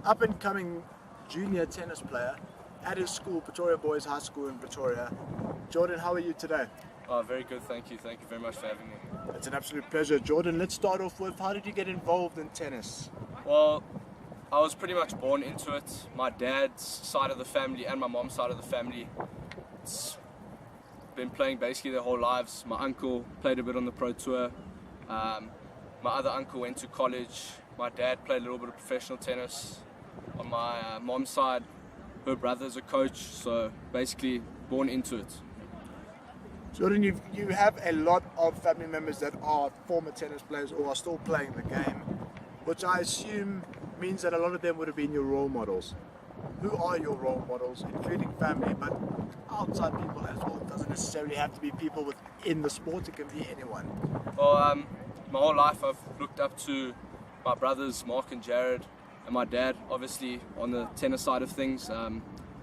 up-and-coming junior tennis player at his school, Pretoria Boys High School in Pretoria. Jordan, how are you today? Oh, very good, thank you. Thank you very much for having me. It's an absolute pleasure. Jordan, let's start off with, how did you get involved in tennis? Well, I was pretty much born into it. My dad's side of the family and my mom's side of the family, it's been playing basically their whole lives. My uncle played a bit on the Pro Tour. My other uncle went to college. My dad played a little bit of professional tennis. On my mom's side, her brother's a coach, so basically born into it. Jordan, you have a lot of family members that are former tennis players or are still playing the game, which I assume means that a lot of them would have been your role models. Who are your role models, including family, but outside people as well? It doesn't necessarily have to be people within the sport, it can be anyone. Well, my whole life I've looked up to my brothers, Mark and Jared, and my dad, obviously, on the tennis side of things.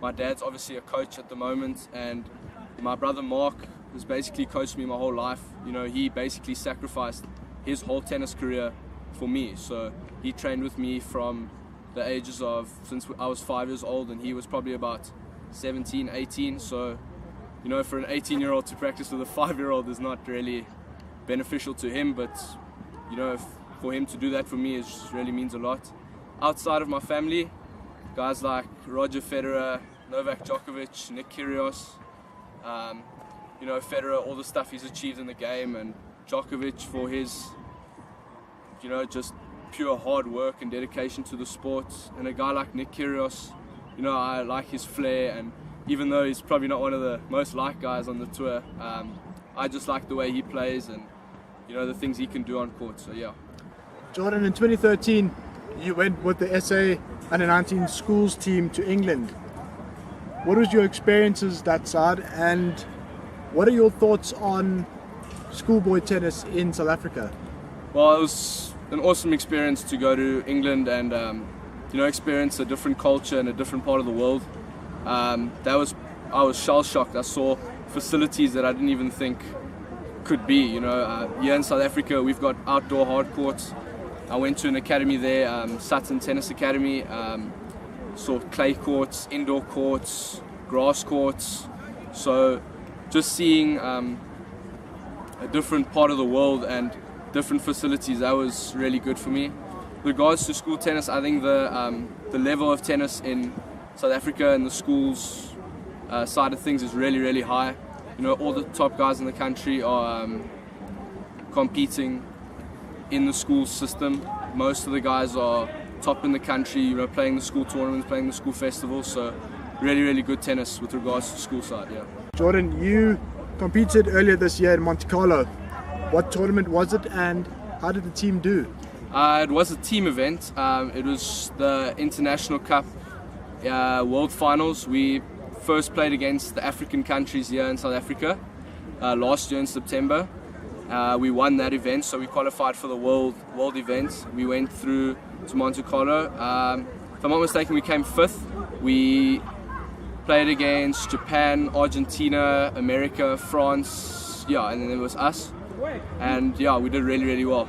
My dad's obviously a coach at the moment, and my brother Mark has basically coached me my whole life. You know, he basically sacrificed his whole tennis career for me. So he trained with me from the ages of, since I was 5 years old, and he was probably about 17, 18. So, you know, for an 18-year-old to practice with a 5-year-old is not really beneficial to him, but, you know, for him to do that for me, it just really means a lot. Outside of my family, guys like Roger Federer, Novak Djokovic, Nick Kyrgios, you know, Federer, all the stuff he's achieved in the game, and Djokovic for his, you know, just pure hard work and dedication to the sport. And a guy like Nick Kyrgios, you know, I like his flair, and even though he's probably not one of the most liked guys on the tour, I just like the way he plays and, you know, the things he can do on court, so yeah. Jordan, in 2013, you went with the SA Under-19 schools team to England. What was your experiences that side, and what are your thoughts on schoolboy tennis in South Africa? Well, it was an awesome experience to go to England and you know, experience a different culture in a different part of the world. I was shell-shocked. I saw facilities that I didn't even think could be. You know, here in South Africa, we've got outdoor hard courts. I went to an academy there, Sutton Tennis Academy. Saw clay courts, indoor courts, grass courts. So just seeing a different part of the world and different facilities, that was really good for me. With regards to school tennis, I think the level of tennis in South Africa and the schools side of things is really, really high. You know, all the top guys in the country are competing in the school system. Most of the guys are top in the country, you know, playing the school tournaments, playing the school festivals. So really, really good tennis with regards to school side, yeah. Jordan, you competed earlier this year in Monte Carlo. What tournament was it, and how did the team do? It was a team event. It was the International Cup World Finals. We first played against the African countries here in South Africa last year in September. We won that event, so we qualified for the world event. We went through to Monte Carlo. If I'm not mistaken, we came 5th. We played against Japan, Argentina, America, France, yeah, and then there was us. And yeah, we did really, really well.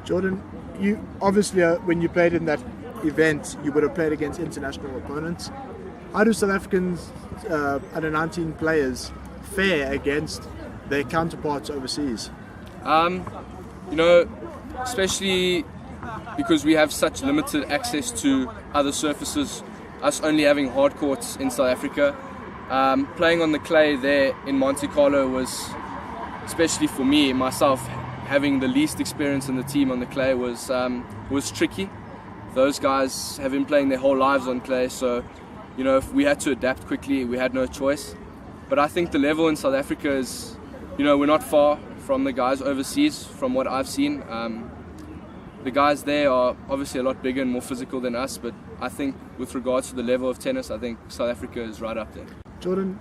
Jordan, you obviously, when you played in that event, you would have played against international opponents. How do South Africans under-19 players fare against their counterparts overseas? You know, especially because we have such limited access to other surfaces, us only having hard courts in South Africa. Playing on the clay there in Monte Carlo was, especially for me, myself, having the least experience in the team on the clay was tricky. Those guys have been playing their whole lives on clay, so, you know, if we had to adapt quickly, we had no choice. But I think the level in South Africa is, you know, we're not far from the guys overseas from what I've seen. The guys there are obviously a lot bigger and more physical than us, but I think with regards to the level of tennis, I think South Africa is right up there. Jordan,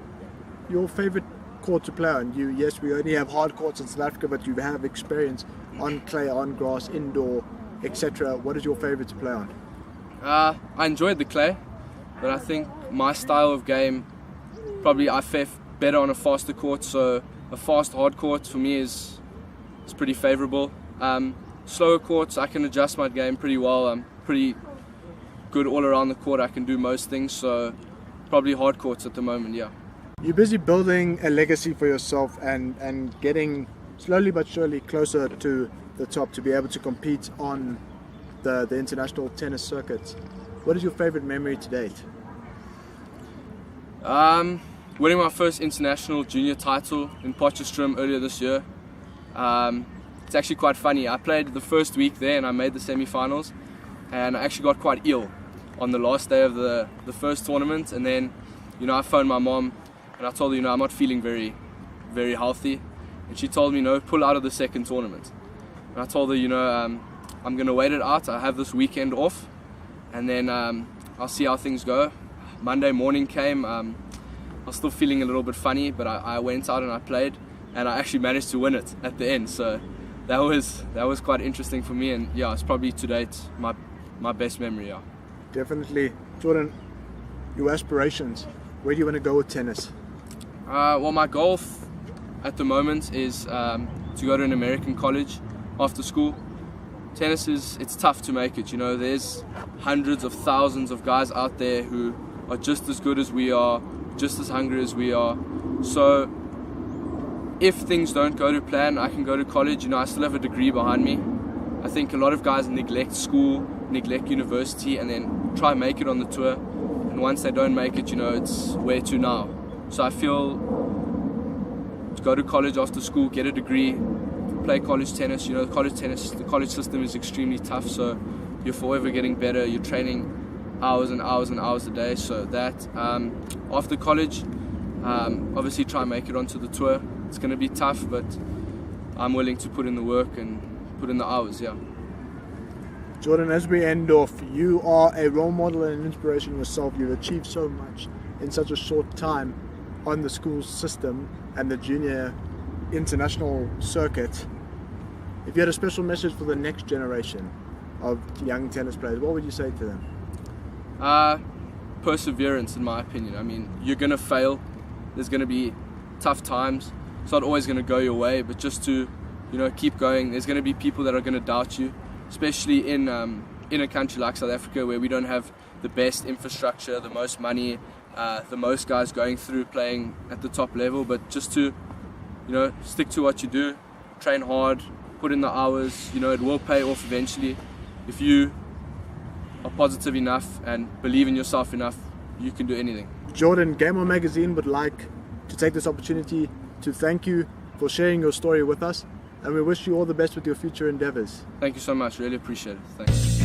your favorite court to play on? Yes, we only have hard courts in South Africa, but you have experience on clay, on grass, indoor, etc. What is your favorite to play on? I enjoyed the clay, but I think my style of game, probably I fare better on a faster court, so a fast hard court for me is pretty favourable. Slower courts, I can adjust my game pretty well. I'm pretty good all around the court. I can do most things, so probably hard courts at the moment, yeah. You're busy building a legacy for yourself and getting slowly but surely closer to the top to be able to compete on the international tennis circuit. What is your favorite memory to date? Winning my first international junior title in Potchefstroom earlier this year. It's actually quite funny. I played the first week there and I made the semi-finals, and I actually got quite ill on the last day of the first tournament, and then I phoned my mom and I told her I'm not feeling very, very healthy, and she told me no, pull out of the second tournament. And I told her I'm going to wait it out. I have this weekend off, and then I'll see how things go. Monday morning came. I was still feeling a little bit funny, but I went out and I played, and I actually managed to win it at the end. So that was quite interesting for me, and yeah, it's probably to date my best memory. Yeah. Definitely. Jordan, your aspirations, where do you want to go with tennis? Well, my goal at the moment is to go to an American college after school. Tennis it's tough to make it. There's hundreds of thousands of guys out there who are just as good as we are, just as hungry as we are. So if things don't go to plan, I can go to college. I still have a degree behind me. I think a lot of guys neglect school, neglect university, and then try and make it on the tour. And once they don't make it, it's where to now. So I feel to go to college after school, get a degree, play college tennis. The college system is extremely tough, so you're forever getting better. You're training hours and hours and hours a day. So that after college, obviously try and make it onto the tour. It's going to be tough, but I'm willing to put in the work and put in the hours, yeah. Jordan, as we end off, you are a role model and an inspiration yourself. You've achieved so much in such a short time on the school system and the junior international circuit. If you had a special message for the next generation of young tennis players, what would you say to them? Perseverance, in my opinion. You're going to fail. There's going to be tough times. It's not always going to go your way, but just to keep going. There's going to be people that are going to doubt you, especially in a country like South Africa, where we don't have the best infrastructure, the most money, the most guys going through playing at the top level. But just to stick to what you do, train hard, put in the hours. It will pay off eventually. If you are positive enough and believe in yourself enough, you can do anything. Jordan, Game On Magazine would like to take this opportunity to thank you for sharing your story with us, and we wish you all the best with your future endeavors. Thank you so much, really appreciate it. Thanks.